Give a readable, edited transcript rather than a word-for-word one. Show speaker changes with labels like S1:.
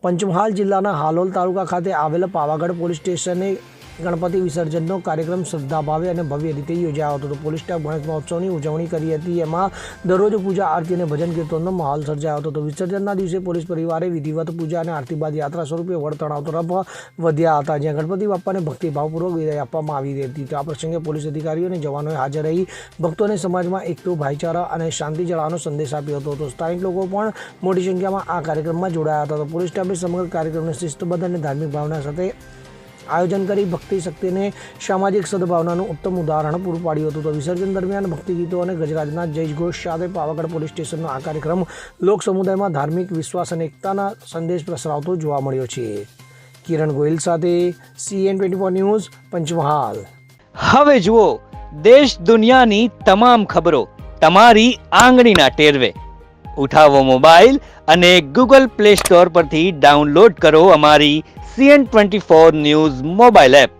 S1: પંચમહાલ જિલ્લાના હાલોલ તાલુકા ખાતે આવેલા પાવાગઢ પોલીસ સ્ટેશને ગણપતિ વિસર્જનનો કાર્યક્રમ શ્રદ્ધાભાવે અને ભવ્ય રીતે યોજાયો હતો. પોલીસ સ્ટાફ ગણેશ મહોત્સવની ઉજવણી કરી હતી. એમાં દરરોજ પૂજા આરતી અને ભજન કીર્તનનો માહોલ સર્જાયો હતો. વિસર્જનના દિવસે પોલીસ પરિવારે વિધિવત પૂજા અને આરતી બાદ યાત્રા સ્વરૂપે વડ તળાવ તરફ વધ્યા હતા, જ્યાં ગણપતિ બાપ્પાને ભક્તિભાવપૂર્વક વિદાય આપવામાં આવી હતી. આ પ્રસંગે પોલીસ અધિકારીઓ અને જવાનોએ હાજર રહી ભક્તોને સમાજમાં એકતો, ભાઈચારા અને શાંતિ જાળવવાનો સંદેશ આપ્યો હતો. તો સ્થાનિક લોકો પણ મોટી સંખ્યામાં આ કાર્યક્રમમાં જોડાયા હતા. તો પોલીસ સ્ટાફે સમગ્ર કાર્યક્રમને શિસ્તબદ્ધ અને ધાર્મિક ભાવના સાથે આયોજન કરી ભક્તિ શક્તિ અને સામાજિક સદભાવનાનું ઉત્તમ ઉદાહરણ પૂરું પાડ્યું હતું. તો વિસર્જન દરમિયાન ભક્તિ ગીતો અને ગજરાજના જયઘોષ સાથે પાવાગઢ પોલીસ સ્ટેશનનો આ કાર્યક્રમ લોક સમુદાયમાં ધાર્મિક વિશ્વાસ અને એકતાના સંદેશ પ્રસરાવતો જોવા મળ્યો છે. કિરણ ગોયલ સાથે CN24 ન્યૂઝ, પંચમહાલ.
S2: હવે જુઓ દેશ દુનિયાની તમામ ખબરો તમારી આંગળીના ટેરવે. ઉઠાવો મોબાઈલ અને Google Play Store પરથી ડાઉનલોડ કરો અમારી CN24 ન્યૂઝ મોબાઈલ એપ.